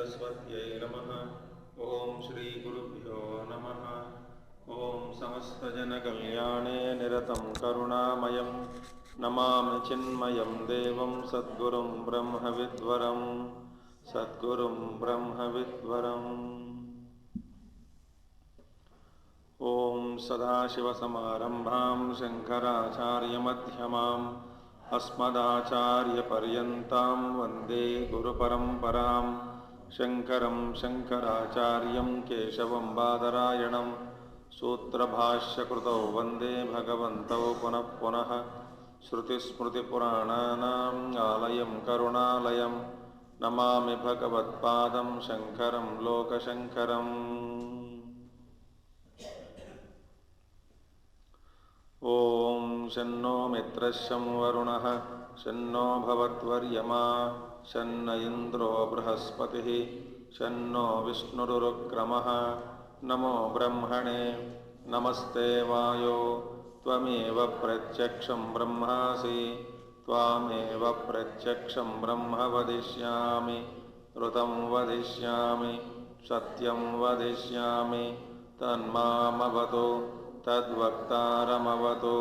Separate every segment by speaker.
Speaker 1: सरस्वत्यै नमः। ओं श्री गुरुभ्यो नमः। ओं समस्तजनकल्याणे निरतं करुणामयं नमामि चिन्मयं देवं सद्गुरुं ब्रह्मविद्वरं सद्गुरुं ब्रह्मविद्वरम्। ओं सदाशिवसमारम्भां शङ्कराचार्यमध्यमाम् अस्मदाचार्यपर्यन्तां वन्दे गुरुपरम्परां। शङ्करं शङ्कराचार्यं केशवं बादरायणं सूत्रभाष्यकृतौ वन्दे भगवन्तौ पुनः पुनः। श्रुतिस्मृतिपुराणानाम् आलयं करुणालयं नमामि भगवत्पादं शङ्करं लोकशङ्करम्। ओं शन्नो मित्रश्शं वरुणः शन्नो भवद्वर्यमा शन्न इन्द्रो बृहस्पतिः शन्नो विष्णुरुक्रमः। नमो ब्रह्मणे नमस्ते वायो त्वमेव प्रत्यक्षं ब्रह्मासि त्वामेव प्रत्यक्षं ब्रह्म वदिष्यामि ऋतं वदिष्यामि सत्यं वदिष्यामि तन्मामवतु तद्वक्तारमवतु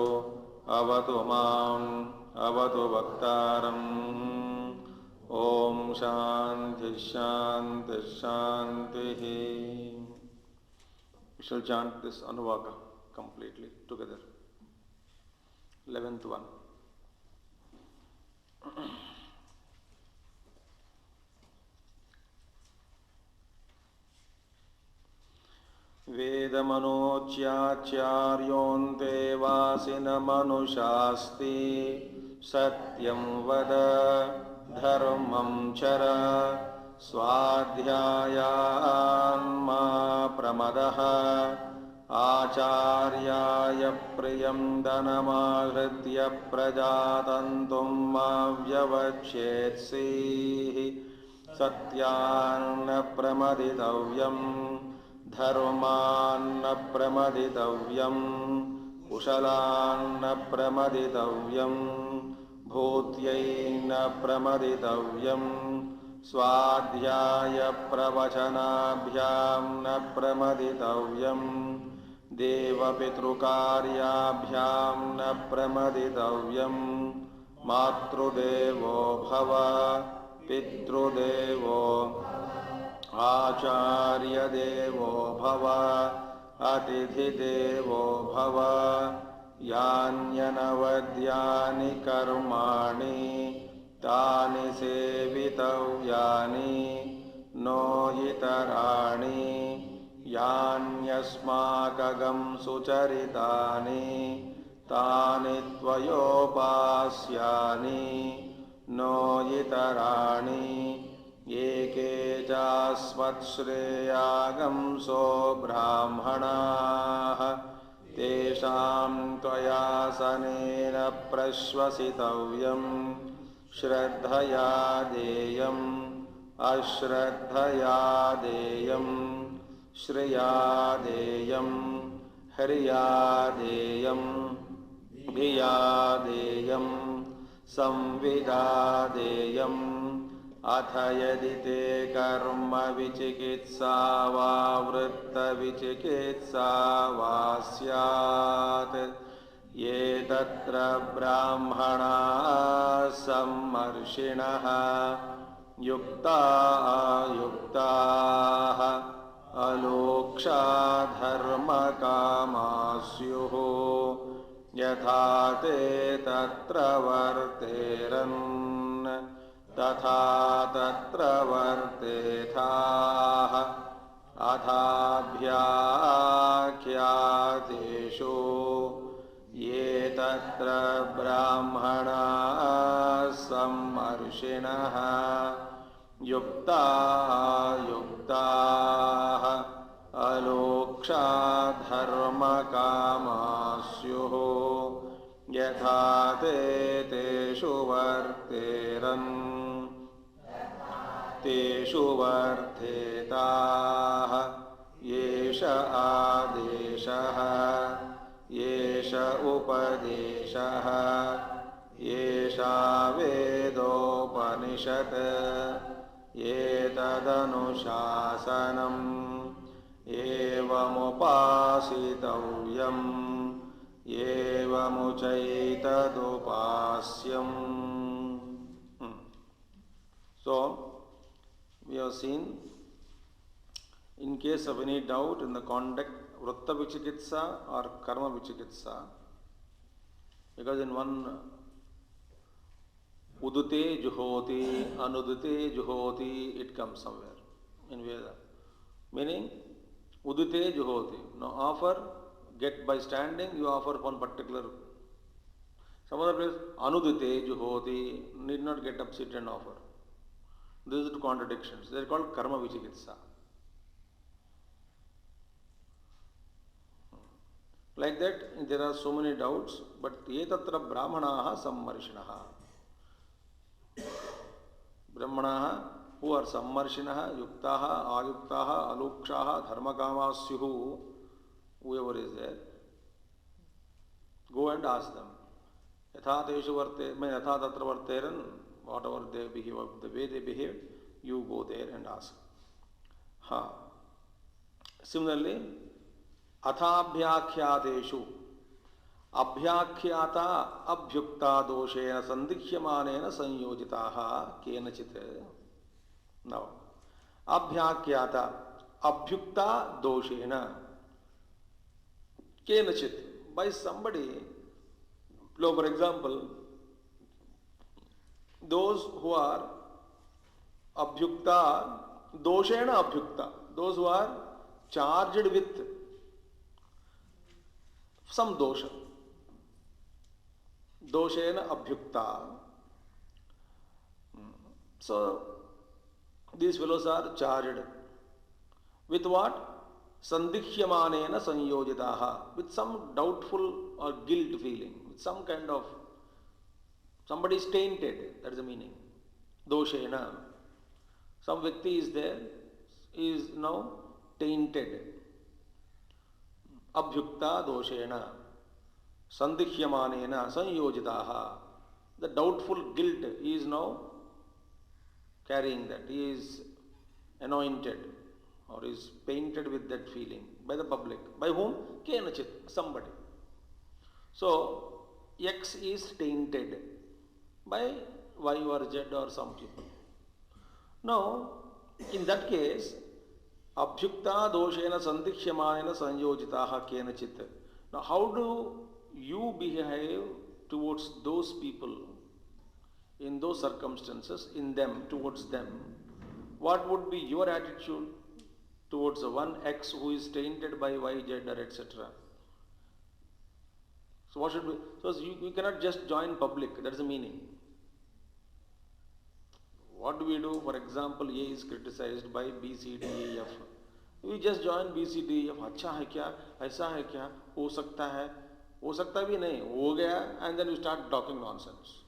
Speaker 1: अवतु माम् अवतु वक्तारम्। ओं शान्ति शान्ति शान्तिः। We shall chant this Anuvaka completely together. 11th one. वेदमनोच्याचार्योऽन्ते वासिनमनुषास्ति सत्यं वद धर्मं चर स्वाध्यायान्मा प्रमदः आचार्याय प्रियं धनमाहृत्य प्रजातन्तुं मा व्यवच्छेत्सीः सत्यान्न प्रमदितव्यम् धर्मान्न प्रमदितव्यं कुशलान्न प्रमदितव्यं भूत्यैन्न प्रमदितव्यं स्वाध्याय प्रवचनाभ्यां न प्रमदितव्यं देवपितृकार्याभ्यां न प्रमदितव्यं मातृदेवो भव पितृदेवो आचार्यदेवो भव अतिथिदेवो भव। यान्यनवद्यानि कर्माणि तानि सेवितव्यानि नो इतराणि यान्यस्माकं सुचरितानि तानि त्वयोपास्यानि नो इतराणि एके चास्मत्श्रेयागंसो ब्राह्मणाः तेषां त्वयासनेन प्रश्वसितव्यं श्रद्धया देयम् अश्रद्धया देयं श्रिया देयं ह्रिया देयं भिया देयं संविदा देयम्। अथ यदि ते कर्म विचिकित्सा वा वृत्तविचिकित्सा वा स्यात् ये तत्र ब्राह्मणाः सम्मर्षिणः युक्ता अयुक्ताः अलोक्षा धर्मकामाः स्युः यथा ते तत्र वर्तेरन् तथा तत्र वर्तेथाः। अथाभ्याख्यातेषु ये तत्र ब्राह्मणाः सम्मर्षिणः युक्ता युक्ताः अलोक्षा धर्मकामाः स्युः यथा ते तेषु वर्तेरन् तेषु वर्तेताः। येष आदेशः येष उपदेशः येषा वेदोपनिषत् एतदनुशासनम् एवमुपासितव्यम् एवमुचैतदुपास्यम्. So, we have seen, in case of any doubt in the conduct, Vritta Vichikitsa or Karma Vichikitsa, because in one Udute Juhoti, Anudute Juhoti, it comes somewhere in Veda. Meaning, Udute Juhoti. Now offer, get by standing, you offer one particular. Some other place, Anudute Juhoti, need not get up, sit and offer. These are two contradictions. They are called Karma Vichikitsa. Like that, there are so many doubts, but etatra brahmanaha sammarshinaha. Brahmanaha who are sammarshinaha, yuktaha, ayuktaha, alukshaha, dharmakamasyuhu, whoever is there, go and ask them. Yatha teshu varte, yatha tatra varteran, whatever they behave, the way they behave, you go there and ask. Similarly, अथाभ्याख्यातेषु अभ्याख्याता अभ्युक्ता दोषेण संदिह्यमानेन संयोजिताः केनचित्. Now, अभ्याख्याता अभ्युक्ता दोषेण केनचित्, by somebody. For example, those who are abhyukta, doshena abhyukta, those who are charged with some dosha, doshena abhyukta. So these fellows are charged with what? Sandikshyamanena sanyojitaha, with some doubtful or guilt feeling, with some kind of, somebody is tainted, that is the meaning. Doshena. Some Vyakti is there, is now tainted. Abhyukta doshena. Sandikshyamanena sanyojitaha. The doubtful guilt, he is now carrying that. He is anointed or is painted with that feeling by the public. By whom? Kenachit, somebody. So, X is tainted by Y or Z or some people. Now, in that case, abhyukta doshena sandikshyamanena sanyojitaha kenachit. Now, how do you behave towards those people in those circumstances, in them, towards them? What would be your attitude towards the one X who is tainted by Y, Z, or etc.? So what should be? So you cannot just join public. That is the meaning. What do we do? For example, A is criticized by B, C, D, E, F. We just join B, C, D, E, F. अच्छा है क्या? ऐसा है क्या? हो सकता है? हो सकता भी नहीं. हो गया, and then we start talking nonsense.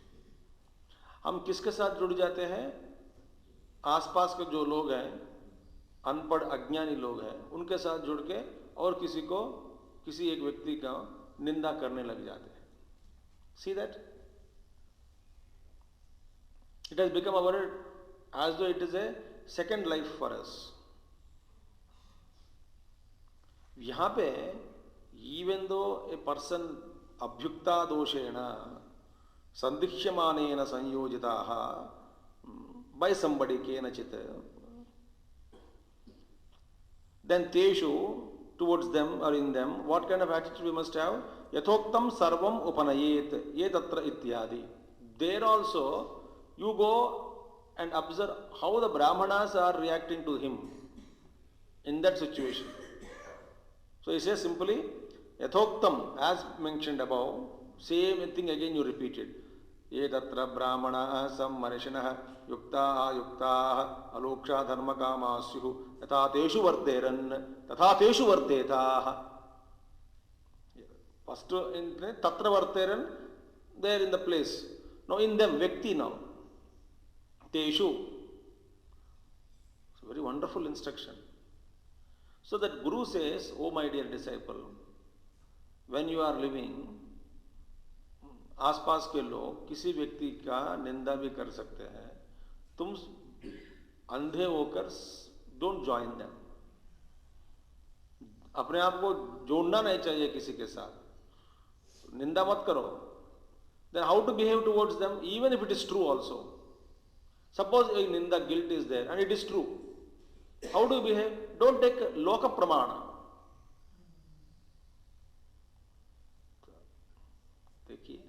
Speaker 1: हम किसके साथ जुड़ जाते हैं? आसपास के जो लोग हैं, अनपढ़ अज्ञानी लोग हैं, उनके साथ जुड़ के और किसी को, किसी एक व्यक्ति का निंदा करने लग जाते हैं. See that? It has become our, as though it is a second life for us. यहाँ पे, even though a person abhyukta doshena sandikshyamanena sanyojitaha, by somebody kenachit, then teshu, towards them or in them, what kind of attitude we must have? Yathoktam sarvam upanayet yetatra ityadi. There also, you go and observe how the brahmanas are reacting to him in that situation. So he says simply, Yathoktam, as mentioned above, same thing again you repeat it. Yetatra brahmana sammarishinaha yukta ayukta aloksha dharmakamasyuhu yatha teshu varteran tatha teshu vartetaha. First in tatra varteran, there in the place. Now in them, Vyakti now. Teshu. It's a very wonderful instruction. So that Guru says, oh my dear disciple, when you are living, आसपास के लोग किसी व्यक्ति का निंदा भी कर सकते हैं. तुम अंधे होकर डोंट ज्वाइन देम. अपने आप को जोड़ना नहीं चाहिए किसी के साथ. निंदा मत करो. Then how to behave towards them, even if it is true also. Suppose a ninda, guilt is there and it is true. How do you behave? Don't take loka pramana. देखिए,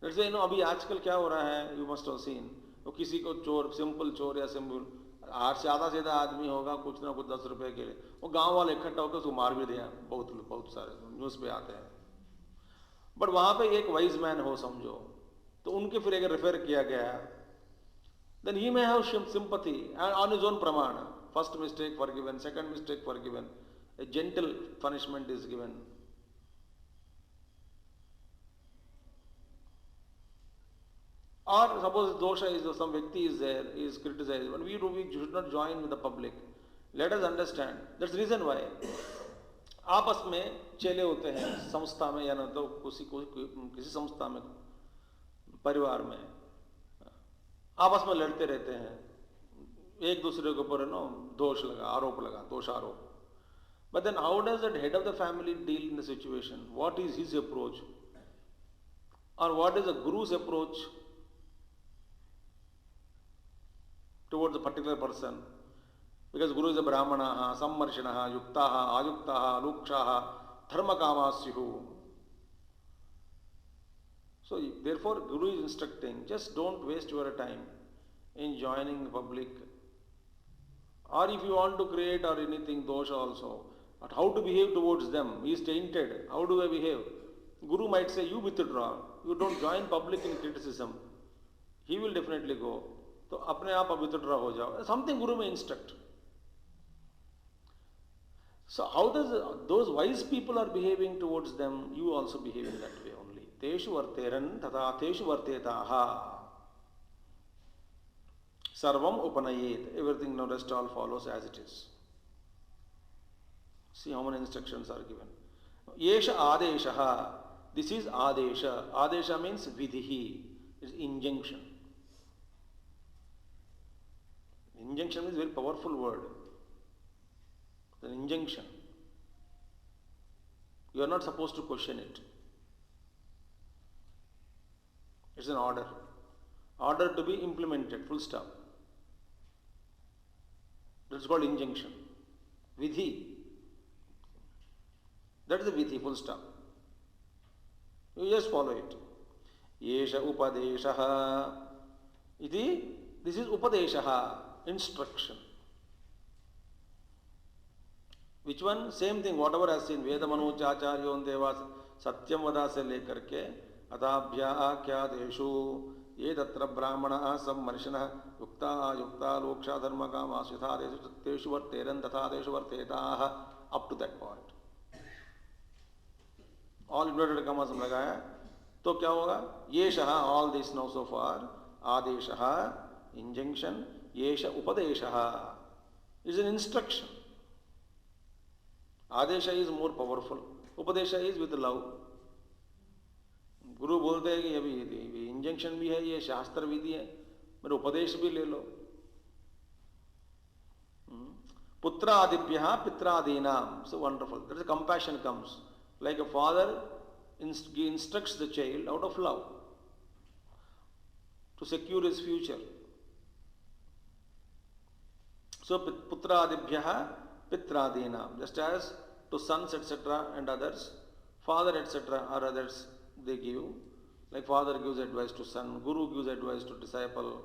Speaker 1: let's say अभी आजकल क्या हो रहा है, you must have seen, तो किसी को चोर, सिंपल चोर या सिंपल आधा सीधा आदमी होगा, कुछ ना कुछ 10 रुपए के लिए, वो गांव वाले इकट्ठा होकर उसको मार भी दिया. बहुत सारे न्यूज पे आते हैं. बट वहां पे एक वाइज मैन हो समझो, तो उनके फिर अगर रेफर किया गया, then he may have sympathy on his own प्रमाण. First mistake forgiven, second mistake forgiven, a gentle punishment is given. Or suppose dosha is some व्यक्ति is there, is criticized, but we should not join with the public. Let us understand. That's the reason why आपस में चेले होते हैं संस्था में, या न तो किसी संस्था में, परिवार में आपस में लड़ते रहते हैं, एक दूसरे के ऊपर दोष लगा, आरोप लगा, दोषारोप. But then how does the head of the family deal in the situation? What is his approach? Or what is the guru's approach towards a particular person? Because Guru is a Brahmana, Sammarshina, Yuktaha, Ayuktaha, Lukshaha, Dharmakamasyu. So, therefore, Guru is instructing, just don't waste your time in joining the public. Or if you want to create or anything, dosha also, but how to behave towards them? He is tainted. How do I behave? Guru might say, you withdraw. You don't join public in criticism. He will definitely go. तो अपने आप withdraw हो जाओ. Something Guru may instruct. So how does those wise people are behaving towards them? You also behave in that way only. Teshu varteran tata teshu vartetaha. Sarvam upanayet. Everything, now rest all follows as it is. See how many instructions are given. Yesha adeshaha. This is adesha. Adesha means vidhi. It's injunction. Injunction is a very powerful word. It's an injunction. You are not supposed to question it. It's an order. Order to be implemented, full stop. That's called injunction. Vidhi. That is the vidhi, full stop. You just follow it. Yesha upadeshaha. This is upadeshaha. Instruction. Which one? Same thing, whatever has seen. Veda manu chacharyon devas satyam vada se lekar ke atabhya akyadeshu ye tatra brahmana sammarshana yukta ayukta loksha dharma kama asvithadeshu tatteshu varteran tathadeshu vartetaha, up to that point. All inverted commas हम लगाया तो क्या होगा? येषः, all this now so far, आदेशः, injunction, येष upadeshaha is an instruction. Adesha is more powerful. Upadesha is with love. गुरु बोलते हैं कि अभी इंजंक्शन भी है, ये शास्त्र विधि है, मेरे उपदेश भी ले लो. पुत्रादिभ्यः पित्रादीनां. So wonderful. There is a compassion comes. Like a father instructs the child out of love to secure his future. So putraadibhyah pitradinam, just as to sons etc. and others, father etc. or others, they give, like father gives advice to son, guru gives advice to disciple,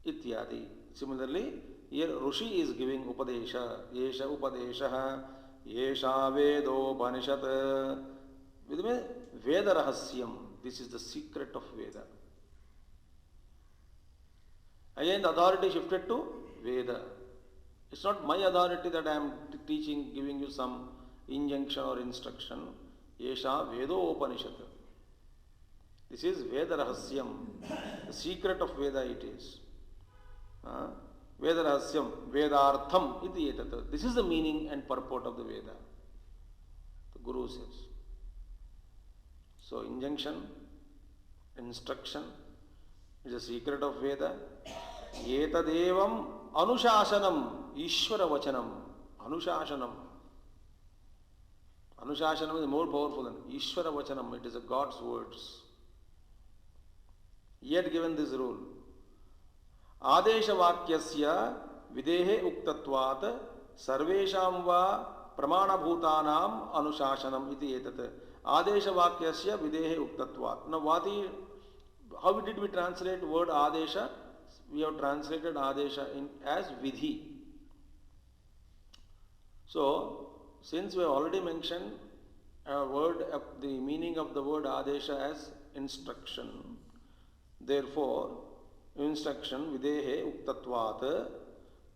Speaker 1: ityadi. Similarly, here Rishi is giving upadesha, yesha upadesha, yesha vedopanishat. With me, Veda rahasyam. This is the secret of Veda. Again, the authority shifted to Veda. It's not my authority that I am teaching, giving you some injunction or instruction. Yesha Vedopanishat. This is Veda Rahasyam. The secret of Veda it is. Veda Rahasyam, Vedartham iti etat. This is the meaning and purport of the Veda. The Guru says. So, injunction, instruction is the secret of Veda. एतदेवम् अनुशासनम ईश्वर वचनम अनुशासनम अनुशासनम is more powerful than ईश्वर वचनम. It is a God's words. Yet given this rule, आदेश वाक्यस्य विदेहे उक्तत्वात् सर्वेषां वा प्रमाणभूतानाम् अनुशासनम इति एतत्. आदेश वाक्यस्य विदेहे उक्तत्वात्. Now what is, how did we translate word adesha? We have translated adesha in as vidhi. So since we have already mentioned a word, the meaning of the word adesha as instruction, therefore instruction videhe uktatvat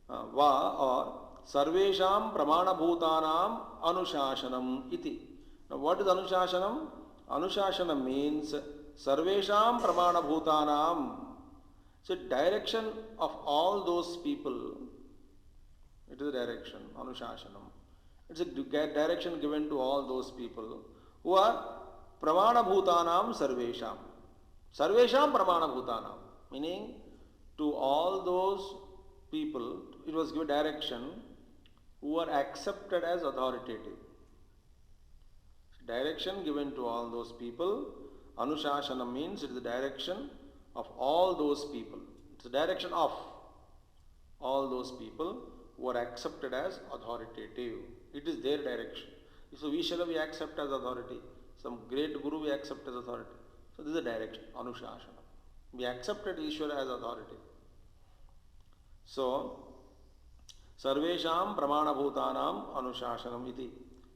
Speaker 1: va or sarvesham pramanabhutanam anushashanam iti. Now what is anushashanam? Anushashanam means sarvesham pramanabhutanam. So direction of all those people. It is a direction, anushashanam. It's a direction given to all those people who are pramana bhutanam sarvesham. Sarvesham pramana bhutanam. Meaning to all those people, it was given direction who are accepted as authoritative. Direction given to all those people. Anushasana means it is the direction of all those people. It's the direction of all those people who are accepted as authoritative. It is their direction. So Vishala we accept as authority. Some great guru we accept as authority. So this is the direction, Anushasana. We accepted Ishvara as authority. So, Sarvesham Pramana Bhutanam Anushashanam iti.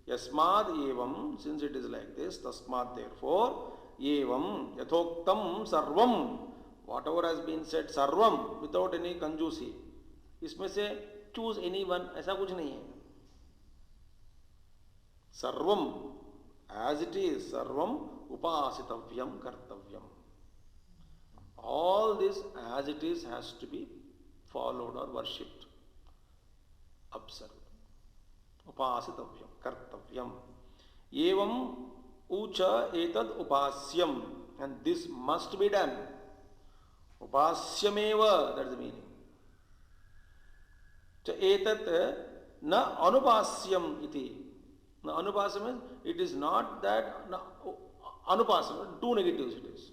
Speaker 1: Yasmad evam, since it is like this, Tasmad therefore, evam yathoktam sarvam, whatever has been said, sarvam, without any conjusi. इसमें से choose anyone, ऐसा कुछ नहीं है. Sarvam, as it is, sarvam upasitavyam kartavyam. All this as it is has to be followed or worshipped, observed. Upasitavyam kartavyam. Evam ucha etad upasyam, and this must be done. Upasyameva, that is the meaning. Cha etat na anupasyam iti. Now, anupasyam means it is not that anupasyam, two negatives it is.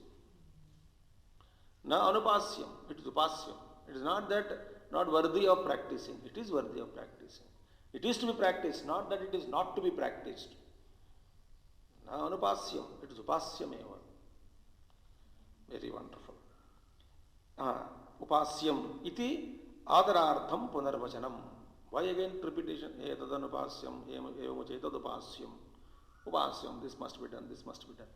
Speaker 1: Na anupasyam, it is upasyam. It is not that not worthy of practicing, it is worthy of practicing. It is to be practiced, not that it is not to be practiced. Na anupasyam, it is upasyam eva. Very wonderful. Upasyam iti adarartham punarvacanam. Why again repetition? Etadanupasyam, etadanupasyam. Upasyam, this must be done, this must be done.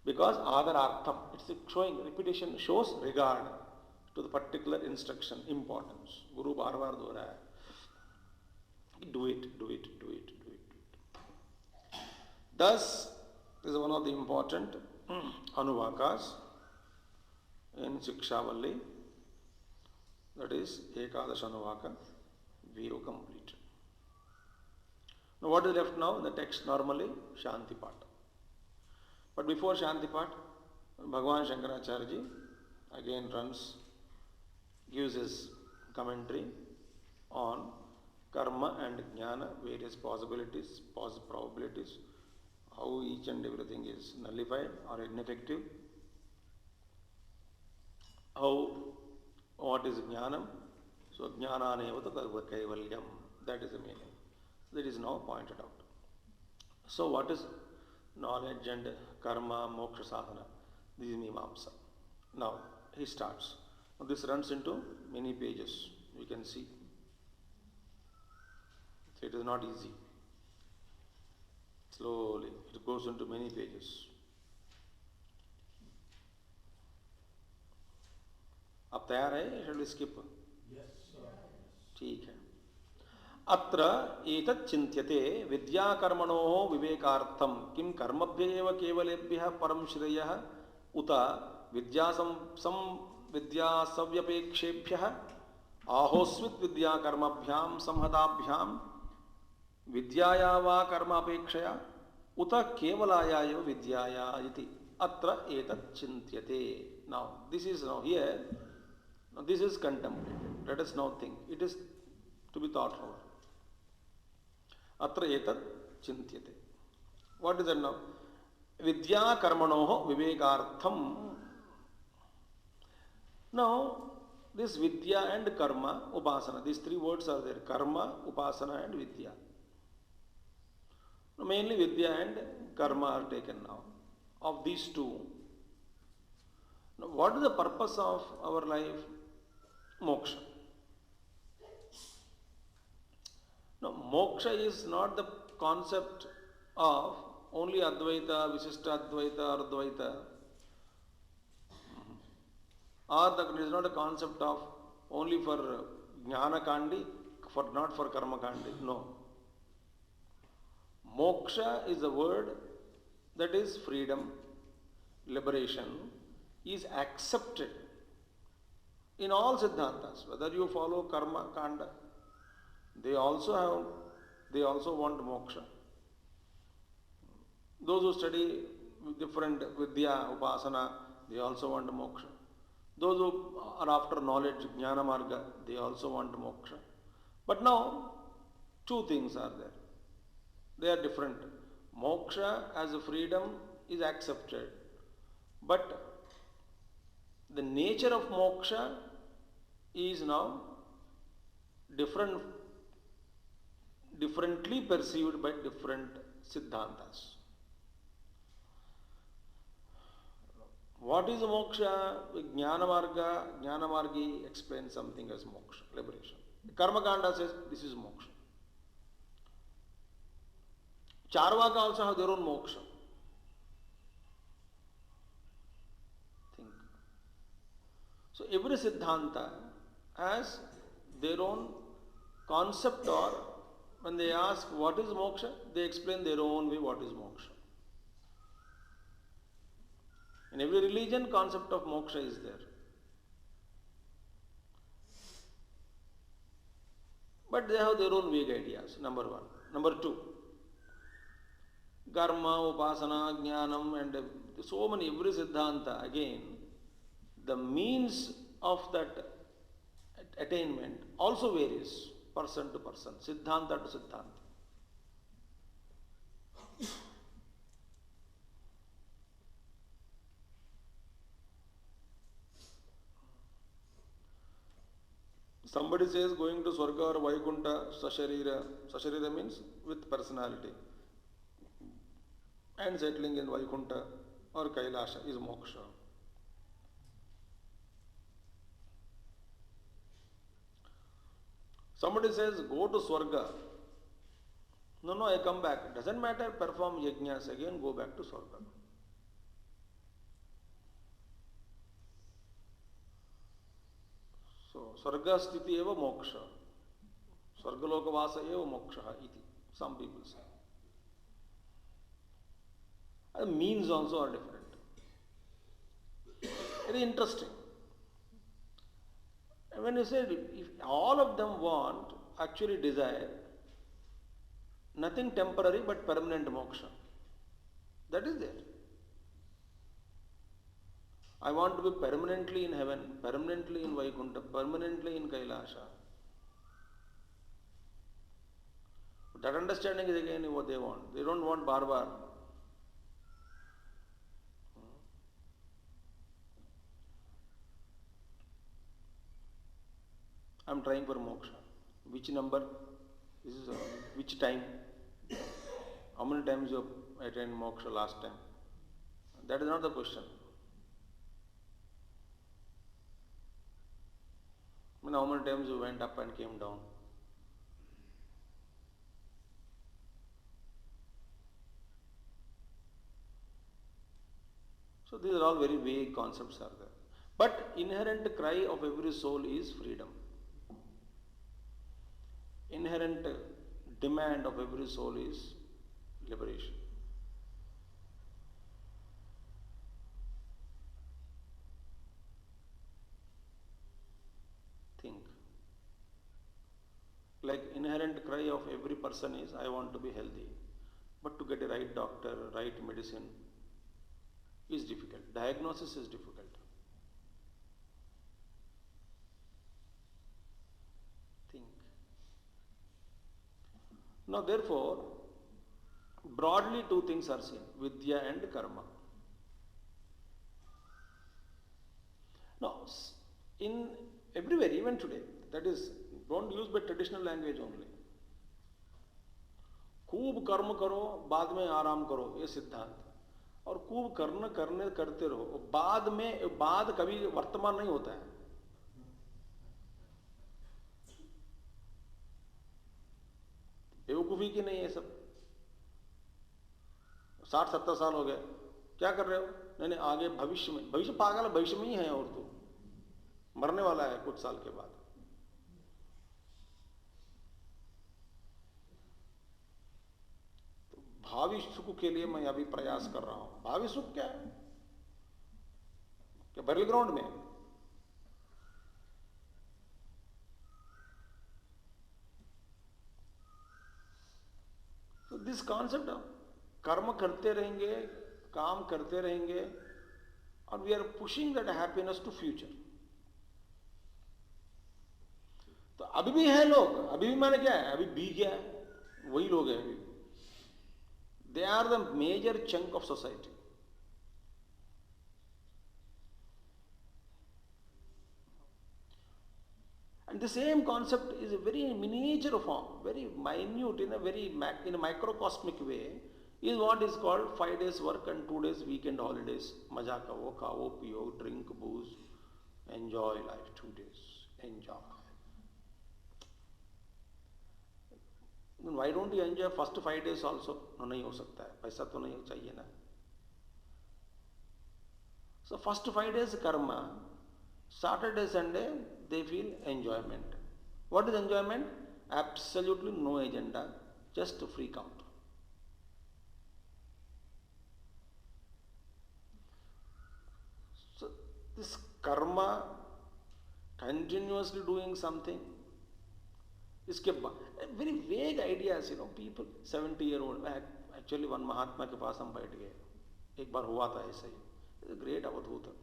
Speaker 1: Because adarartham, it's showing, repetition shows regard to the particular instruction, importance. Guru bar bar do raha hai. Do it, do it, do it, do it. Thus, this is one of the important anuvakas in Shikshavalli. That is Ekadash Anuvaka. We have completed. Now what is left now? The text normally Shanti Pata. But before Shanti Pata, Bhagavan Shankaracharya ji again gives his commentary on karma and jnana, various possibilities, probabilities, how each and everything is nullified or ineffective, what is jnanam. So, jnananevata kaivalyam, that is the meaning. That is now pointed out. So, what is knowledge and karma, moksha sadhana? This is Mimamsa. Now, he starts. Now, this runs into many pages, you can see. So, it is not easy. Slowly, it goes into many pages. आप तैयार है? Shall we skip? ठीक है. अत्र एतत् चिन्त्यते विद्याकर्मणोः विवेकार्थं किं कर्मभ्यः केवलेभ्यः परं श्रेयः उत विद्यासव्यपेक्षेभ्यः आहोस्वित् विद्याकर्मभ्यां संहताभ्यां विद्याया वा कर्म अपेक्षया उत केवलाया एव विद्याया इति अत्र एतत् चिन्त्यते. Now this is now here. Now this is contemplated. Let us now think. It is to be thought over. Atra etat chintyate. What is that now? Vidya karmanoho vivekartham. Now, this vidya and karma, upasana, these three words are there. Karma, upasana and vidya. Mainly vidya and karma are taken now. Of these two, now what is the purpose of our life? Moksha. Now, moksha is not the concept of only Advaita, Visishta Advaita or Advaita. Or it is not a concept of only for Jnana Kandi, not for Karma Kandi. No. Moksha is a word that is freedom, liberation, is accepted in all Siddhantas. Whether you follow Karma Kanda, they also want moksha. Those who study different Vidya, Upasana, they also want moksha. Those who are after knowledge, Jnana Marga, they also want moksha. But now, two things are there. They are different. Moksha as a freedom is accepted. But the nature of moksha is now differently perceived by different Siddhantas. What is moksha? Jnana Margi explains something as moksha, liberation. Karma Kanda says this is moksha. Charvaka also have their own moksha. Think. So every Siddhanta has their own concept, or when they ask what is moksha, they explain their own way what is moksha. In every religion, concept of moksha is there. But they have their own vague ideas, number one. Number two, karma, upasana, jnanam, and so many, every siddhanta, again, the means of that attainment also varies person to person, siddhanta to siddhanta. Somebody says going to Swarga or Vaikunta, Sasharira means with personality, and settling in Vaikunta or Kailasha is moksha. Somebody says go to Swarga. No, I come back. Doesn't matter, perform yajnas, again go back to Swarga. So, Swarga sthiti eva moksha. Swargaloka vasa eva moksha iti. Some people say. The means also are different. Very interesting. And when you say if all of them want, actually desire, nothing temporary but permanent moksha. That is there. I want to be permanently in heaven, permanently in Vaikunta, permanently in Kailasha. That understanding is again what they want. They don't want bar. I am trying for moksha. Which number? This is which time? How many times you have attained moksha last time? That is not the question. I mean, how many times you went up and came down? So these are all very vague concepts are there. But inherent cry of every soul is freedom. Inherent demand of every soul is liberation. Think. Like inherent cry of every person is, I want to be healthy. But to get a right doctor, right medicine is difficult. Diagnosis is difficult. Now, therefore, broadly two things are seen, vidya and karma. Now, in everywhere, even today, that is, don't use by traditional language only. खूब कर्म करो बाद में आराम करो, ये सिद्धांत। और खूब करने करते रहो, बाद कभी वर्तमान नहीं होता है। बेवकूफी की नहीं है सब। 60-70 साल हो गए, क्या कर रहे हो? नहीं, आगे भविष्य पागल, भविष्य में ही है, और तो मरने वाला है कुछ साल के बाद। तो भावी सुख के लिए मैं अभी प्रयास कर रहा हूं। भावी सुख क्या है? क्या बैरल ग्राउंड में? तो दिस कॉन्सेप्ट ऑफ कर्म करते रहेंगे, काम करते रहेंगे, और we are pushing that happiness to future. तो अभी भी है लोग, अभी भी मैंने क्या है, अभी भी क्या है, वही लोग हैं अभी। They are the major chunk of society. And the same concept is a very miniature form, very minute, in a microcosmic way, is what is called 5 days work and 2 days weekend holidays. मजा करो, खाओ, पियो, drink booze, enjoy life 2 days, enjoy. Why don't you enjoy first 5 days also? No, नहीं हो सकता है, पैसा तो नहीं चाहिए ना। So first 5 days karma, Saturday, Sunday, they feel enjoyment. What is enjoyment? Absolutely no agenda, just a freak out. So this karma, continuously doing something, इसके बाद very vague ideas, people 70-year-old, actually one महात्मा के पास हम बैठ गए, एक बार हुआ था ऐसे ही, ग्रेट अवधूत।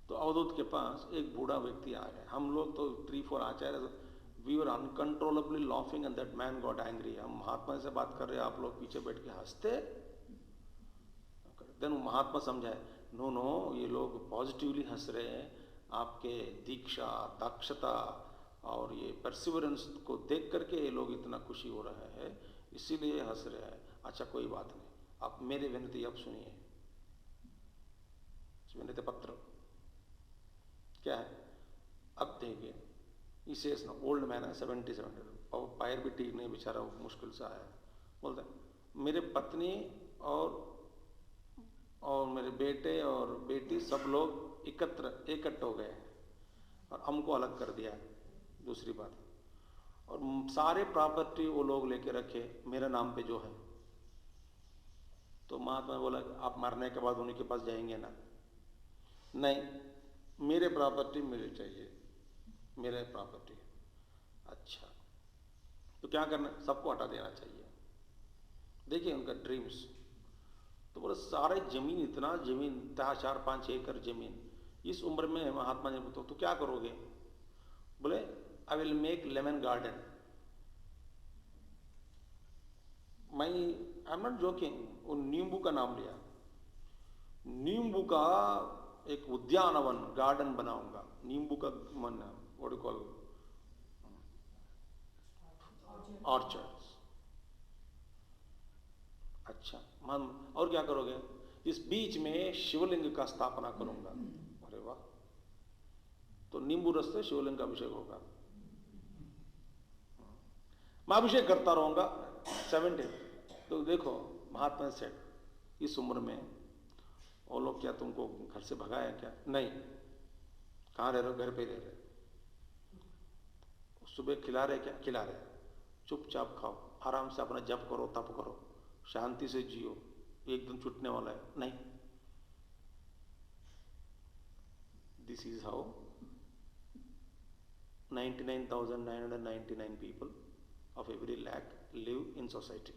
Speaker 1: तो अवधूत के पास एक बूढ़ा व्यक्ति आ गया। हम लोग तो 3-4 आचार्य, we were uncontrollably laughing and that man got angry. हम महात्मा से बात कर रहे हैं, आप लोग पीछे बैठ के हंसते। देन महात्मा समझाए, नो, ये लोग पॉजिटिवली हंस रहे हैं, आपके दीक्षा, दक्षता और ये परसिवरेंस को देख करके ये लोग इतना खुशी हो रहा है, इसीलिए हंस रहे हैं। अच्छा, कोई बात नहीं, आप मेरे विनती अब सुनिए। विनती पत्र क्या है? अब देखिए, इसे ओल्ड मैन है, 77, और पैर भी ठीक नहीं, बेचारा मुश्किल से आया। बोलते मेरे पत्नी और मेरे बेटे और बेटी सब लोग एकत्र हो गए और हमको अलग कर दिया। दूसरी बात, और सारे प्रॉपर्टी वो लोग लेके रखे मेरे नाम पे जो है। तो महात्मा बोला, आप मरने के बाद उन्हीं के पास जाएंगे ना? नहीं, मेरे प्रॉपर्टी मुझे चाहिए, मेरे प्रॉपर्टी। अच्छा, तो क्या करना? सबको हटा देना चाहिए। देखिए उनका ड्रीम्स। तो बोले सारे जमीन, इतना जमीन, 4-5 एकड़ जमीन, इस उम्र में महात्मा ने पूछा तो क्या करोगे? बोले I will make lemon garden. I am not joking, वो नींबू का नाम लिया, नींबू का एक उद्यानवन, गार्डन बनाऊंगा, नींबू का मन, व्हाट यू कॉल, ऑर्चर्ड्स। अच्छा, और क्या करोगे? इस बीच में शिवलिंग का स्थापना करूंगा। अरे वाह, तो नींबू रस से शिवलिंग का अभिषेक होगा। मैं अभिषेक करता रहूंगा 70। तो देखो महात्मा सेठ, इस उम्र में वो लोग क्या तुमको घर से भगाया क्या? नहीं। कहाँ रह रहे हो? घर पे रह रहे। सुबह खिला रहे क्या? खिला रहे। चुपचाप खाओ, आराम से अपना जप करो, तप करो, शांति से जियो, एक दिन छूटने वाला है नहीं। This is how 99,999 people of every lakh live in society.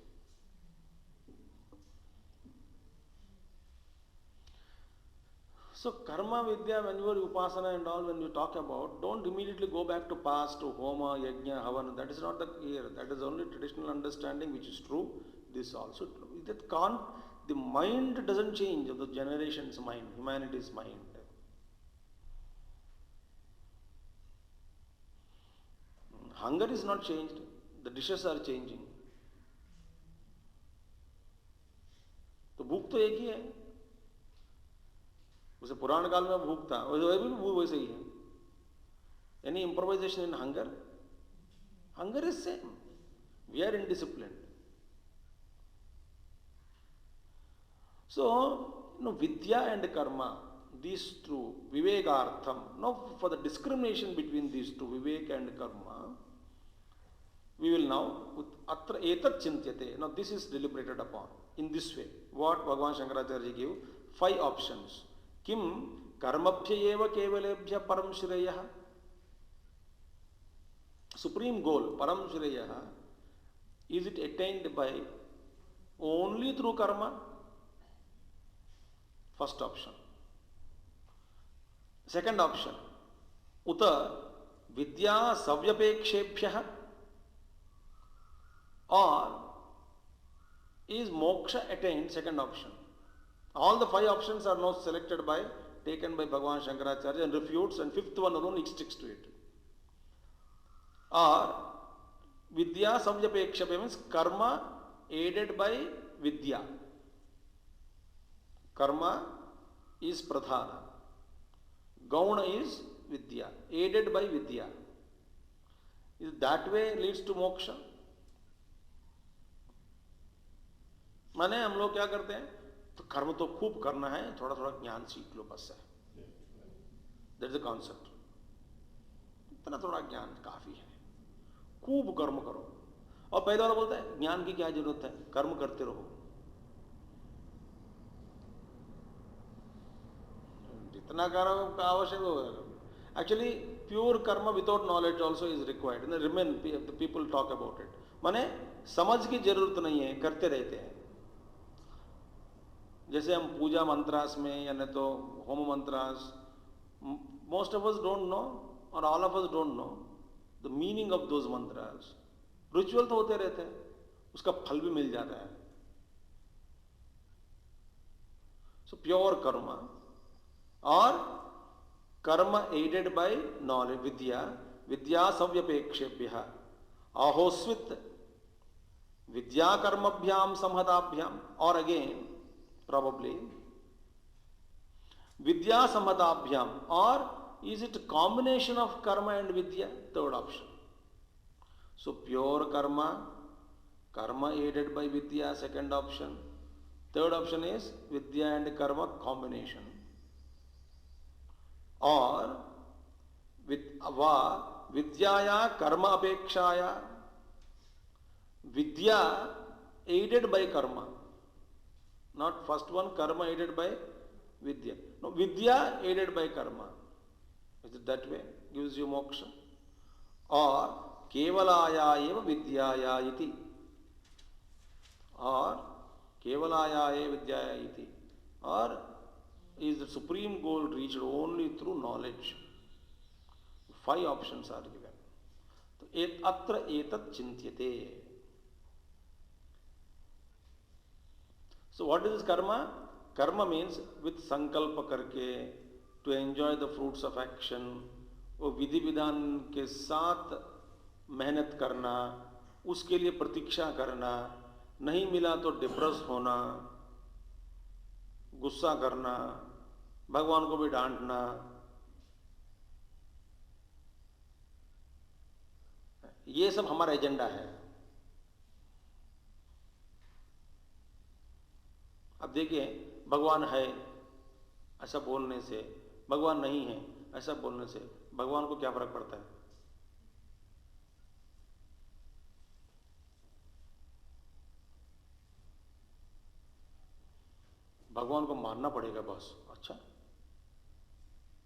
Speaker 1: So karma vidya, when you are upasana and all, when you talk about, don't immediately go back to past, to homa, yajna, havana. That is not the here. That is only traditional understanding, which is true. This also true. That can't, the mind doesn't change of the generation's mind, humanity's mind. Hunger is not changed. The dishes are changing. तो भूख तो एक ही है. उसे पुराण काल में भूख था, वैसे भी भूख वैसे ही है. Any improvisation in hunger? Hunger is same. We are indisciplined. So, vidya and karma, these two, vivekartham. Now, for the discrimination between these two, vivek and karma, we will now, atra etat chintyate. Now, this is deliberated upon in this way. What Bhagavan Shankaracharya gave? 5 options. Kim karmabhyayeva kevalebhya param shreyah. Supreme goal, param shreyah, is it attained by only through karma? First option. Second option, uta vidya savyapekshebhyah, or is moksha attained? Second option. All the 5 options are now selected by, taken by Bhagavan Shankaracharya and refutes, and 5th one alone he sticks to it. Or vidya samyapeksha means karma aided by vidya. Karma is pradhana. Gauna is vidya, aided by vidya. Is that way leads to moksha? माने हम लोग क्या करते हैं, तो कर्म तो खूब करना है, थोड़ा थोड़ा ज्ञान सीख लो बस है. That is the concept. इतना थोड़ा ज्ञान काफी है, खूब कर्म करो. और पहले वाला बोलता है ज्ञान की क्या जरूरत है, कर्म करते रहो. जितना कर्म का आवश्यक होगा. एक्चुअली प्योर कर्म without knowledge also is required. Remain people talk about it. माने समझ की जरूरत नहीं है, करते रहते हैं. जैसे हम पूजा मंत्रास में या नहीं तो home mantras, most of us don't know और all of us don't know the meaning of those mantras. Ritual तो होते रहते हैं, उसका फल भी मिल जाता है. सो प्योर कर्म और कर्म एडेड बाय नॉलेज, विद्या, विद्या सव्यपेक्षेभ्यः आहोस्वित विद्या कर्मभ्याम संहताभ्याम. और again probably vidya samadabhyam, or is it combination of karma and vidya? Third option. So pure karma, karma aided by vidya, second option. Third option is vidya and karma combination, or vidyaya karma apekshaya, vidya aided by karma. Not first one, karma aided by vidya. No, vidya aided by karma. Is it that way? Gives you moksha. Or kevalaya eva vidyaya iti. Or kevalaya eva vidyaya iti. Or is the supreme goal reached only through knowledge? 5 options are given. So atra etat chintyate. So what is this karma? Karma means with sankalpa करके to enjoy the fruits of action. वो विधि विधान के साथ मेहनत करना, उसके लिए प्रतीक्षा करना, नहीं मिला तो डिप्रेस होना, गुस्सा करना, भगवान को भी डांटना. ये सब हमारा एजेंडा है. अब देखिए, भगवान है ऐसा बोलने से, भगवान नहीं है ऐसा बोलने से भगवान को क्या फर्क पड़ता है? भगवान को मानना पड़ेगा बस. अच्छा,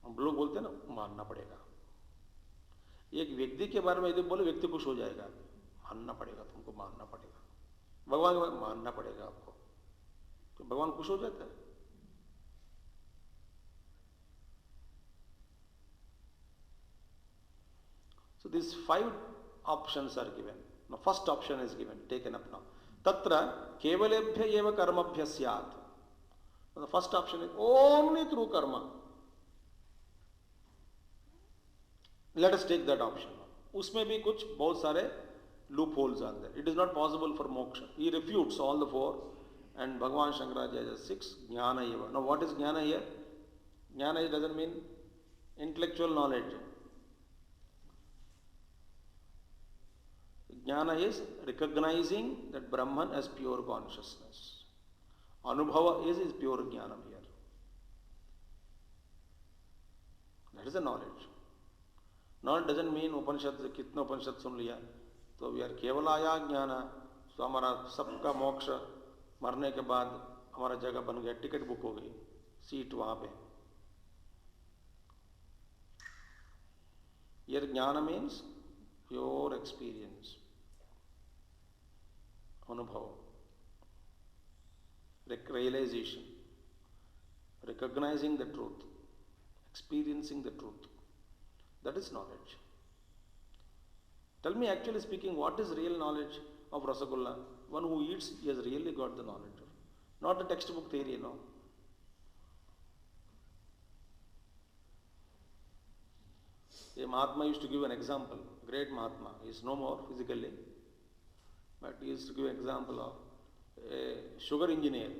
Speaker 1: हम लोग बोलते हैं ना मानना पड़ेगा. एक व्यक्ति के बारे में यदि बोले व्यक्ति खुश हो जाएगा. मानना पड़ेगा, तुमको मानना पड़ेगा. भगवान के बारे में मानना पड़ेगा आपको, तो भगवान खुश हो जाता है. So these 5 options are given. Now first option is given, taken up now. Tatra kevalebhya eva karmabhya syat. The first option is only through karma. Let us take that option. उसमें भी कुछ बहुत सारे loopholes are there. It is not possible for moksha. He refutes all the 4, and Bhagavan Shankaracharya 6, jnana eva. Now what is jnana here? Jnana doesn't mean intellectual knowledge. Jnana is recognizing that Brahman as pure consciousness. Anubhava is pure jnanam here. That is the knowledge. Knowledge doesn't mean Upanishad से कितना उपनिषद सुन लिया तो we are केवलाया ज्ञान, तो हमारा सबका मोक्ष मरने के बाद हमारा जगह बन गया, टिकट बुक हो गई, सीट वहां पे. Here jnana means pure experience, anubhava, realization, recognizing the truth, experiencing the truth. That is knowledge. Tell me, actually speaking, what is real knowledge of Rasagulla? One who eats, he has really got the knowledge of. Not a textbook theory, no. A Mahatma used to give an example, great Mahatma. He is no more physically, but he used to give an example of a sugar engineer.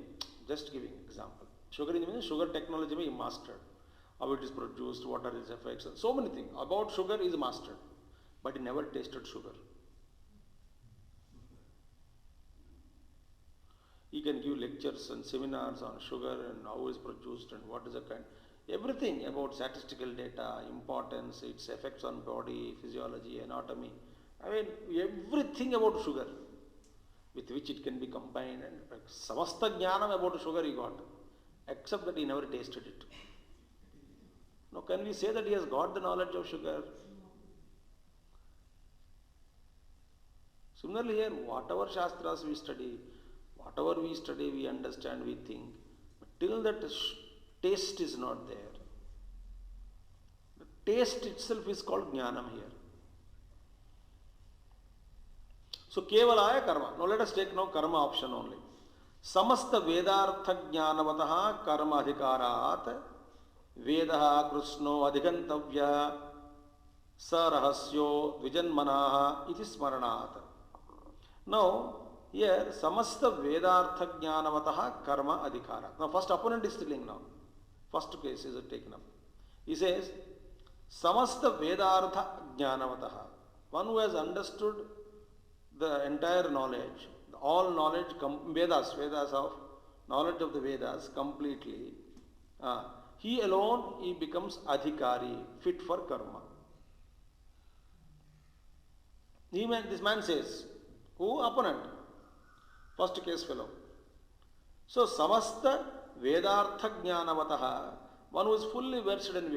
Speaker 1: Just giving example. Sugar engineer, sugar technology he mastered. How it is produced, what are its effects, and so many things. About sugar is mastered, but he never tasted sugar. He can give lectures and seminars on sugar and how it is produced and what is the kind. Everything about statistical data, importance, its effects on body, physiology, anatomy. I mean, everything about sugar, with which it can be combined. And samasta jnanam about sugar he got, except that he never tasted it. Now, can we say that he has got the knowledge of sugar? Similarly here, whatever Shastras we study, we understand, we think, but till that taste is not there. The taste itself is called jnanam here. So, kevalaya karma. Now, let us take now karma option only. Samasta vedartha jnanavataha karma adhikarat vedaha krishno adhikantavya sarahasyo dvijanmanaha iti smaranat. Now, here samasta vedartha jnanavataha karma adhikarat. Now, first opponent is telling now. First case is taken up. He says, samasta vedartha jnanavataha. One who has understood the entire knowledge, all knowledge, Vedas of knowledge of the Vedas completely, he alone, he becomes adhikari, fit for karma. This man says, who? Opponent. First case fellow. So, samasta vedartha jnanavataha, one who is fully versed in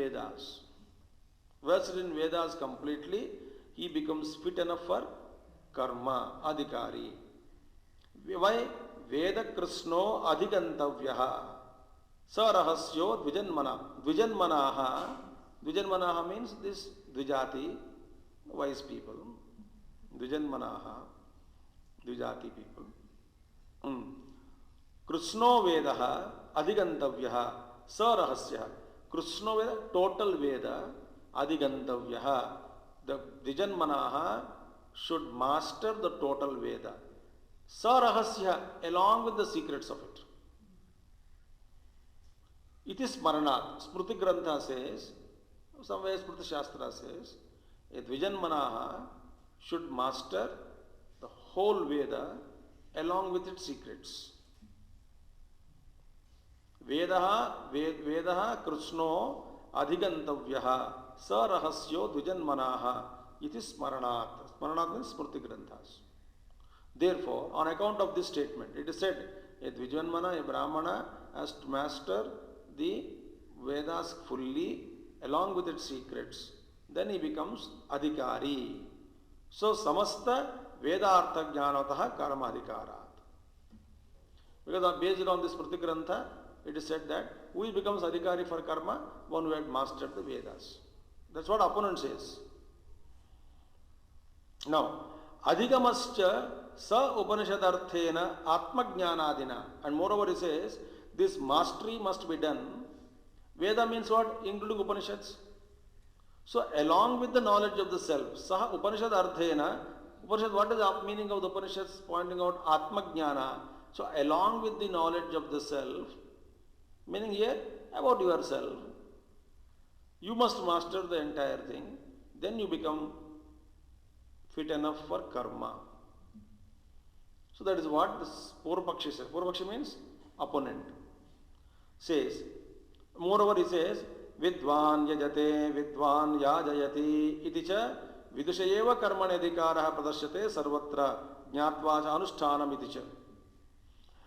Speaker 1: Vedas completely, he becomes fit enough for karma, adhikari. Why? Veda krishno adhikantavyaha sarahasyo dvijanmanaha. Dvijanmanaha means this dvijati, wise people. Dvijanmanaha, dvijati people. Krishno vedaha adhikantavyaha sarahasya. Krishno veda, total veda, adhikantavyaha. The dvijanmanaha should master the total Veda. Sarahasya, along with the secrets of it. It is Smaranat. Smruti Grantha says, somewhere Smruti Shastra says, a Dvijanmanaha should master the whole Veda along with its secrets. Vedaha Krishno adhigantavyaha sarahasyo dvijanmanaha iti smaranat. Smaranat means Smruti Granthas. Therefore, on account of this statement, it is said, a Dvijanmana, a Brahmana, has to master the Vedas fully along with its secrets. Then he becomes adhikari. So, samasta Vedartha jnanataha karma adhikarat. Because based on this Smruti Grantha, it is said that who becomes adhikari for karma? One who had mastered the Vedas. That's what opponent says. Now, Adhigamascha sa Upanishadarthena Atmajnanadina. And moreover, he says, this mastery must be done. Veda means what? Including Upanishads. So, along with the knowledge of the self, Saha Upanishadarthena, Upanishad, what is the meaning of the Upanishads? Pointing out Atmajnana. So, along with the knowledge of the self, meaning here about yourself, you must master the entire thing. Then you become fit enough for karma. So that is what this Purvapakshi says. Purvapakshi means opponent. Says, moreover he says, Vidvan yajate vidvan yajayati iti cha vidushayeva karmane adhikaraha pradashyate sarvatra jnatva cha anushthanam iti cha.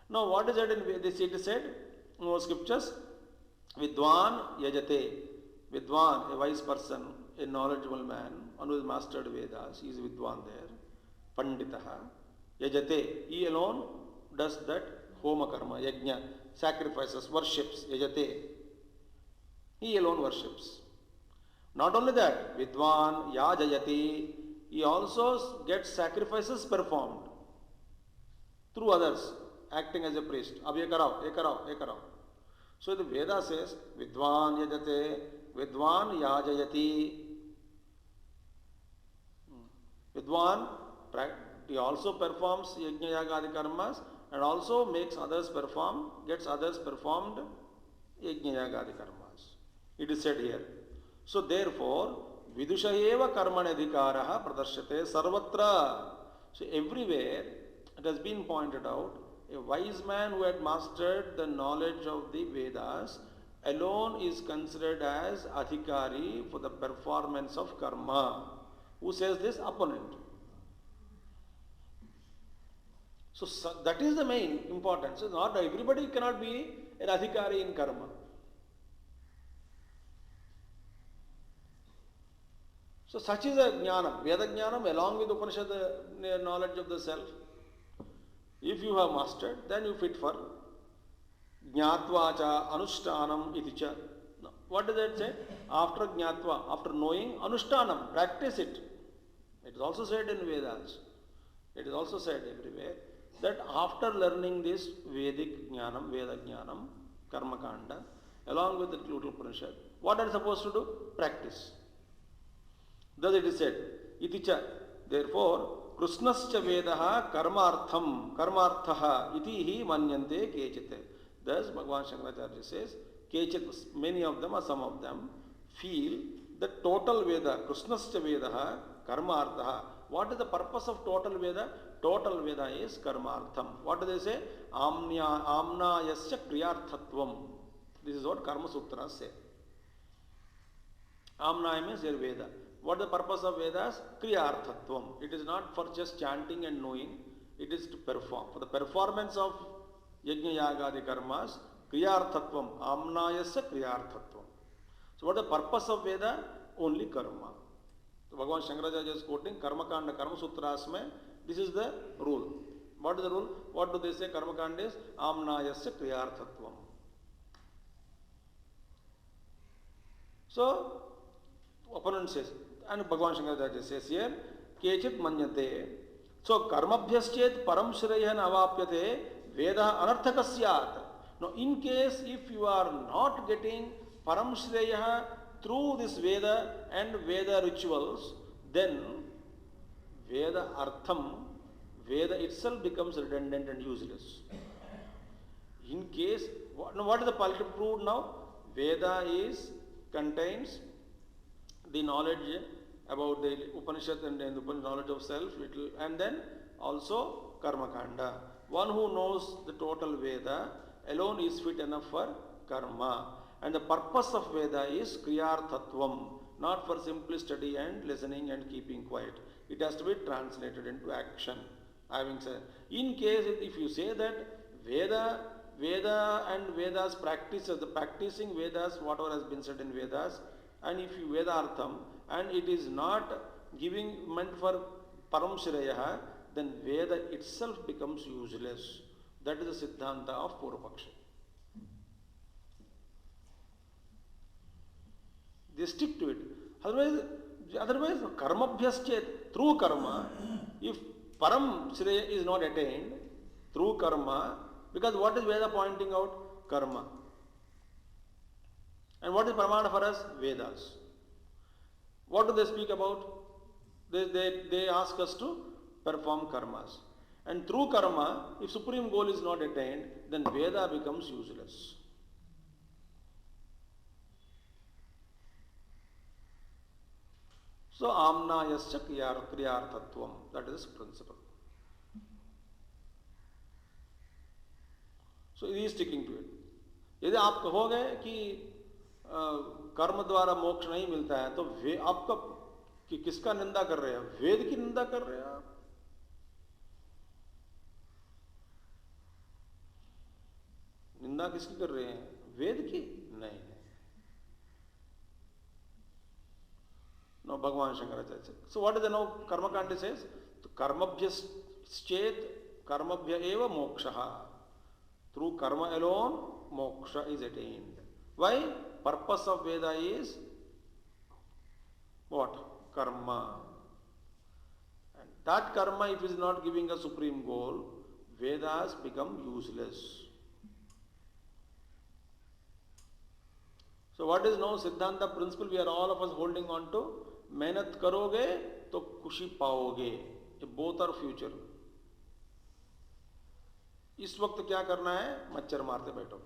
Speaker 1: Now what is that in this? It is said in our scriptures, Vidvan yajate. Vidvan, a wise person, a knowledgeable man, one who has mastered Vedas, he is Vidvan there. Panditaha. Yajate, he alone does that homa karma, yajna, sacrifices, worships, yajate. He alone worships. Not only that, Vidvan, yajayati, he also gets sacrifices performed through others, acting as a priest. Ab ye karao, ye karao, ye karao. So the Veda says, Vidvan yajate, Vidvan yajayati. Vidvan, he also performs yajna yagadi karmas and also makes others perform, gets others performed yajna yagadi karmas. It is said here. So therefore, vidushayeva karmanadhikaraha pradarshate sarvatra. So everywhere it has been pointed out, a wise man who had mastered the knowledge of the Vedas alone is considered as adhikari for the performance of karma. Who says this? Opponent. So that is the main importance. So not everybody cannot be an adhikari in karma. So such is a jnanam, Veda jnanam along with Upanishad knowledge of the self. If you have mastered, then you fit for jnatva cha anushtanam iti cha. What does that say? After jnatva, after knowing, anushtanam, practice it. It is also said in Vedas. It is also said everywhere that after learning this Vedic jnanam, Veda jnanam, karma kanda, along with the total Upanishad, what are you supposed to do? Practice. Thus it is said, iti cha. Therefore, Krishnascha Vedaha karmarthaha iti hi manyante kechite. Thus, Bhagavan Shankaracharya says, kechit, many of them or some of them feel the total Veda, Krishnascha Vedaha karmarthaha. What is the purpose of total Veda? Total Veda is karmartham. What do they say? Amnayasya kriyarthatvam. This is what Karma Sutras say. Amnaya means their Veda. What is the purpose of Vedas? Kriyarthatvam. It is not for just chanting and knowing. It is to perform. For the performance of Yajna Yagadi Karmas, Kriyarthatvam. Amnayasya Kriyarthatvam. So what is the purpose of Veda? Only karma. So Bhagavan Shankaracharya is quoting Karma Kanda, Karma Sutras mein. This is the rule. What is the rule? What do they say? Karma Kanda is Amnayasya Kriyarthatvam. So, opponent says, and Bhagavan Shankaracharya says here, Kechit manyate. So, karmabhyaschet param shreyan avapyate veda anarthakasyat. Now, in case if you are not getting param shreya through this Veda and Veda rituals, then Veda artham, Veda itself becomes redundant and useless. In case, what is the political proved now? Veda contains the knowledge about the Upanishad and the knowledge of self, and then also Karma Kanda. One who knows the total Veda alone is fit enough for karma. And the purpose of Veda is Kriyarthatvam, not for simply study and listening and keeping quiet. It has to be translated into action. Having said, in case if you say that Veda and Vedas practices, the practicing Vedas, whatever has been said in Vedas, and if you Vedartham, and it is not meant for Param Shreya, then Veda itself becomes useless. That is the Siddhanta of Purvapaksha. They stick to it. Otherwise, Otherwise, karmabhyaschet, through karma, if param shreya is not attained, through karma, because what is Veda pointing out? Karma. And what is pramana for us? Vedas. What do they speak about? They ask us to perform karmas. And through karma, if supreme goal is not attained, then Veda becomes useless. So, amnayasya kriyarthatvam, that is principle. So, he is sticking to it. यदि आप कहोगे कि कर्म द्वारा मोक्ष नहीं मिलता है, तो आपका कि किसका निंदा कर रहे हैं? वेद की निंदा कर रहे हैं आप। निंदा किसकी कर रहे हैं? वेद की? नहीं। No, Bhagavan Shankaracharya says. So what is the now Karmakanda says? Karmabhyaschet karmabhya eva mokshaha. Through karma alone, moksha is attained. Why? Purpose of Veda is what? Karma. And that karma, if it is not giving a supreme goal, Vedas become useless. So what is now Siddhanta principle we are all of us holding on to? मेहनत करोगे तो खुशी पाओगे. Both are future. इस वक्त क्या करना है? मच्छर मारते बैठो.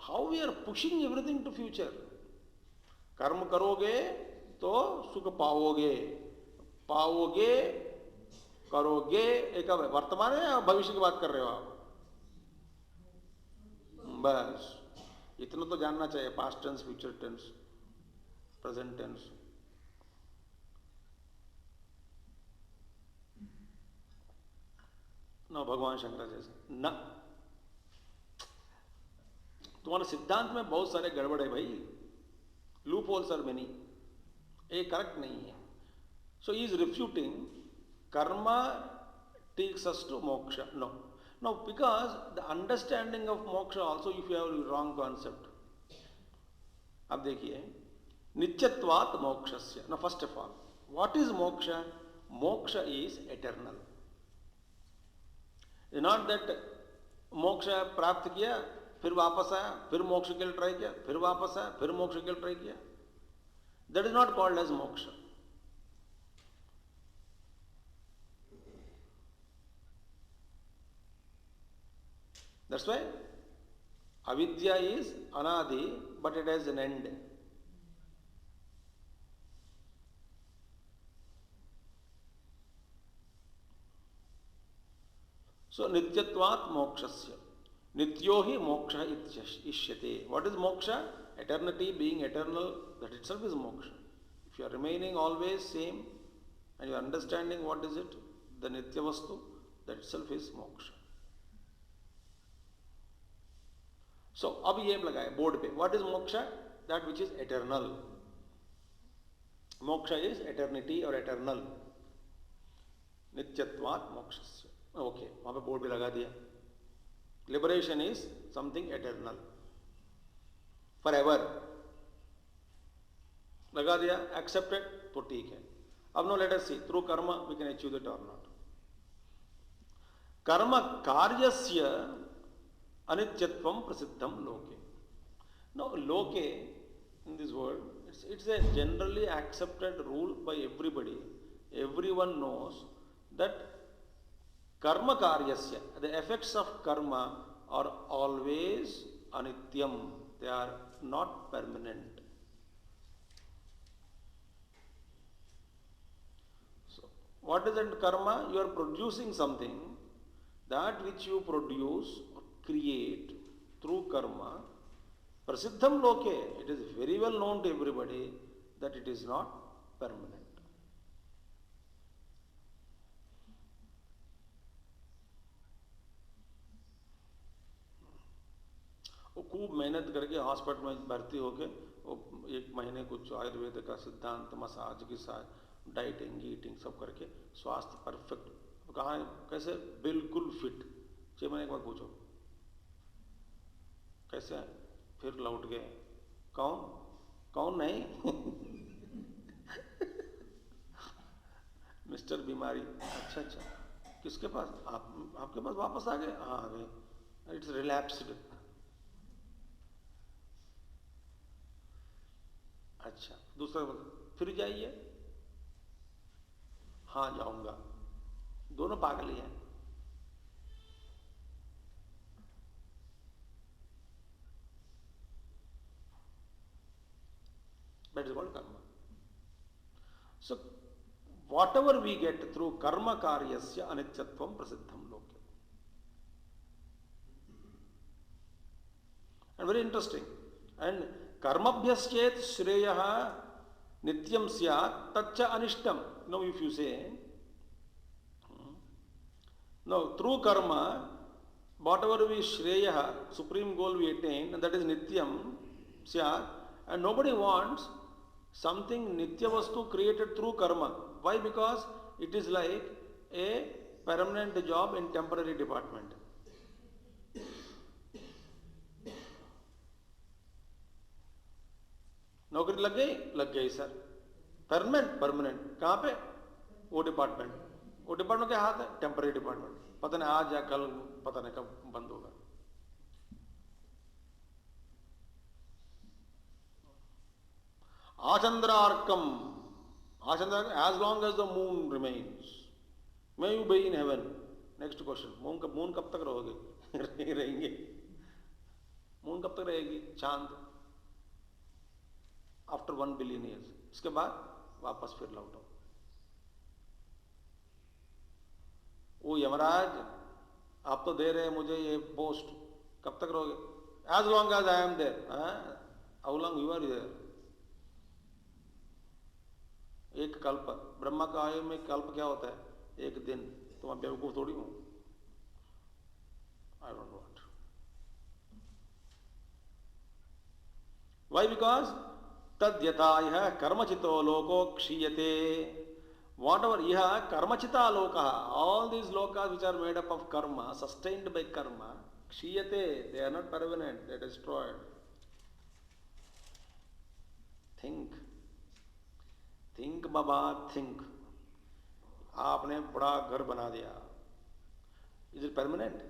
Speaker 1: How we are pushing everything to future. कर्म करोगे तो सुख पाओगे. पाओगे, करोगे, एक वर्तमान है या भविष्य की बात कर रहे हो आप? बस इतना तो जानना चाहिए. Past tense, future tense, present tense. ना भगवान शंकराचार्य से न, तुम्हारे सिद्धांत में बहुत सारे गड़बड़ है भाई. Loopholes are many. ये करेक्ट नहीं है. So he is refuting karma takes us to moksha. No. Now because the understanding of moksha also, if you have a wrong concept. अब देखिए, नित्यत्वात् मोक्षस्य. Now first of all, what is moksha? Moksha is eternal. It's not that मोक्ष प्राप्त किया, फिर वापस आया, फिर मोक्ष के लिए ट्राई किया, फिर वापस आया, फिर मोक्ष के लिए ट्राई किया. That is not called as moksha. That's why avidya is anadi, but it has an end. So nityatvat mokshasya. Nityo hi moksha ishyate. What is moksha? Eternity, being eternal, that itself is moksha. If you are remaining always same and you are understanding what is it, the nitya vastu, that itself is moksha. So, अब ये लगाए board पे. What is moksha? That which is eternal. Moksha is eternity or eternal. नित्यत्वात् मोक्षस्य. Okay, वहाँ पे board पे लगा दिया. Liberation is something eternal, forever. लगा दिया, accepted, तो ठीक है. अब now let us see through karma we can achieve it or not. कर्म कार्यस्य अनित्यत्वम प्रसिद्धम लोके. Now लोके in this world, it's a generally accepted rule by everybody. Everyone knows that karma karyasya, the effects of karma are always anityam. They are not permanent. So what is that karma? You are producing something. That which you produce or create through karma, prasiddham loke, it is very well known to everybody that it is not permanent. वो खूब मेहनत करके hospital में भर्ती होके वो एक महीने कुछ आयुर्वेद का सिद्धांत, मसाज की डाइटिंग ईटिंग सब करके स्वास्थ्य परफेक्ट. कहाँ कैसे? बिल्कुल फिट. 6 महीने के बाद पूछो कैसे है, फिर लौट गए। कौन कौन नहीं मिस्टर बीमारी, अच्छा अच्छा, किसके पास, आपके पास वापस आ गए? हाँ आ गए, इट्स रिलैप्स्ड। अच्छा, दूसरा फिर जाइए। हाँ जाऊंगा, दोनों पागल ही हैं। That is called karma. So whatever we get through कर्म कार्यस्य अनित्यत्वं प्रसिद्धम लोके। And very interesting. एंड कर्मभ्यश्चेत श्रेयः नित्यं स्यात् तच्च अनिष्टम। No if you say no through karma whatever we shreya, supreme goal we attain, and that is nityam syat, and nobody wants something nitya vastu created through karma. Why? Because it is like a permanent job in temporary department. नौकरी लग गई sir, permanent, permanent कहाँ पे? वो department, वो department के हाथ है, टेम्पररी डिपार्टमेंट, पता नहीं आज या कल, पता नहीं कब बंद होगा। आचंद्रार्कम, आचंद्र, as long as the moon remains may you be in heaven. Next question, moon कब तक रहोगे रहेंगे, मून कब तक रहेगी, चांद? आफ्टर 1 बिलियन ईयर्स, इसके बाद वापस फिर लौटो। वो यमराज आप तो दे रहे हैं मुझे ये पोस्ट, कब तक रहोगे? As long as I am there. How long you are there? एक कल्प, ब्रह्मा का आयु में कल्प क्या होता है? एक दिन। तो मैं बेवकूफ थोड़ी हूं, I don't want. Why? Because तद्यथा यह कर्मचितो लोको क्षीयते। Whatever iha karmachita loka, all these lokas which are made up of karma, sustained by karma, kshiyate, they are not permanent, they are destroyed. Think baba, think. आपने बड़ा घर बना दिया, is it permanent?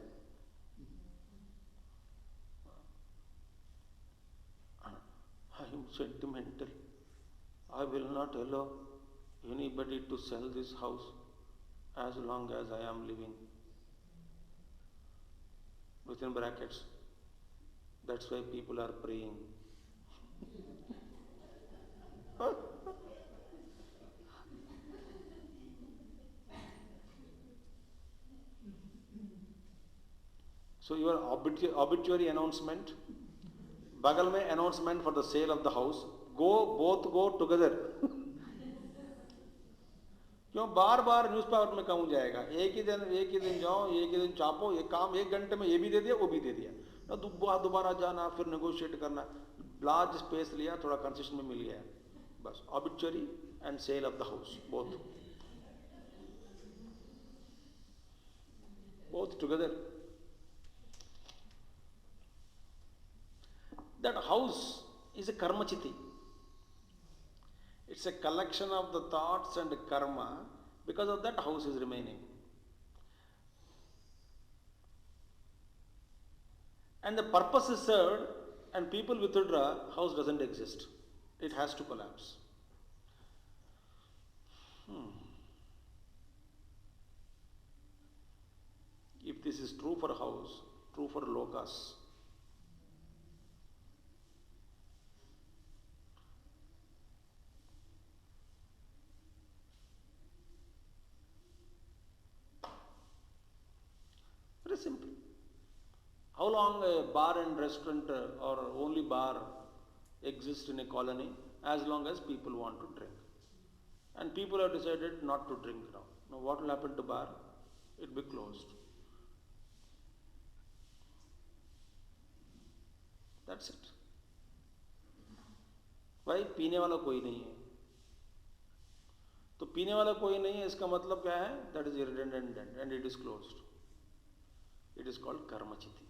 Speaker 1: I am sentimental, I will not allow anybody to sell this house as long as I am living. Within brackets, that's why people are praying. So your obituary announcement, बगल में announcement for the sale of the house, both go together. क्यों बार बार newspaper में कहूँ जाएगा? एक ही दिन जाओ, एक ही दिन चापो, ये काम 1 घंटे में ये भी दे दिया, वो भी दे दिया ना, दोबारा जाना, फिर नेगोशिएट करना, लार्ज स्पेस लिया, थोड़ा कंसेशन में मिल गया, बस। Obituary and sale of the house, both together. That house is a karmachiti. It's a collection of the thoughts and karma. Because of that, house is remaining. And the purpose is served, and people withdraw, house doesn't exist. It has to collapse. If this is true for house, true for lokas. Very simple. How long a bar and restaurant or only bar exists in a colony? As long as people want to drink. And people have decided not to drink now. Now what will happen to bar? It will be closed. That's it. भाई पीने वाला कोई नहीं है, तो पीने वाला कोई नहीं है, इसका मतलब क्या है? That is redundant and it is closed. It is called karmachiti.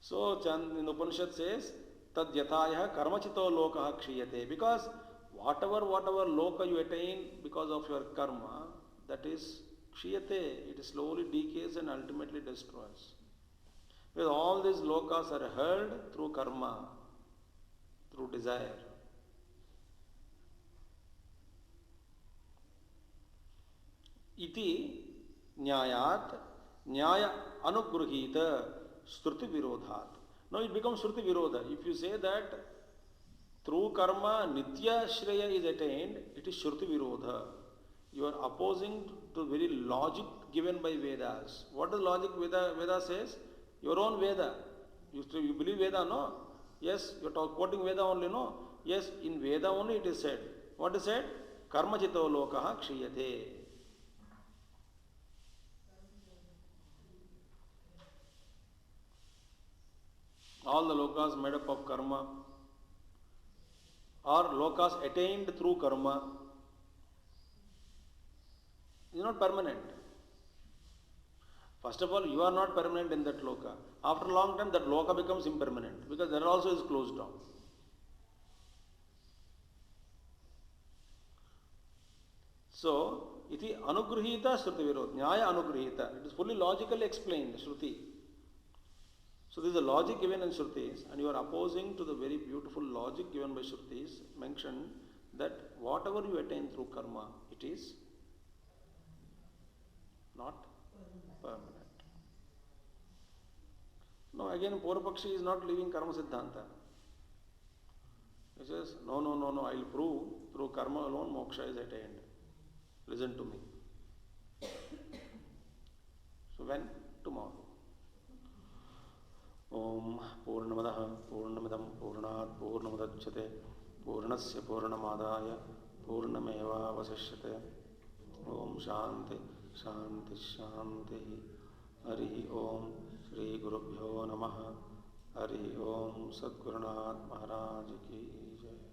Speaker 1: So Chand in the Upanishad says, Tad yathaya karmachito lokaha kshiyate. Because whatever loka you attain because of your karma, that is kshiyate. It slowly decays and ultimately destroys. Because all these lokas are held through karma, through desire. Iti nyayat, nyaya anugruhita shruti virodhat. Now it becomes shruti virodha. If you say that through karma nitya shreya is attained, it is shruti virodha. You are opposing to very logic given by Vedas. What does logic Veda says? Your own Veda. You believe Veda, no? Yes, you are quoting Veda only, no? Yes, in Veda only it is said. What is said? Karma jito lokaha kshiyate. All the lokas made up of karma or lokas attained through karma is not permanent. First of all, you are not permanent in that loka. After a long time, that loka becomes impermanent because that also is closed down. So, iti anugrihita shruti virod, nyaya anugrihita. It is fully logically explained, shruti. So, this is the logic given in shrutis, and you are opposing to the very beautiful logic given by shrutis, mentioned that whatever you attain through karma, it is not permanent. No, again, Purvapakshi is not leaving karma siddhanta. He says, no, I will prove through karma alone moksha is attained. Listen to me. So when? Tomorrow. Om Purnamadaha Purnamidam Purnat Purnamudachyate Purnasya Purnamadaya Purnameva Vasishyate. Om Shanti Shanti Shanti. Hari Om Shri Gurubhyo Namaha. Hari Om Sadgurunath Maharaj Ki Jai.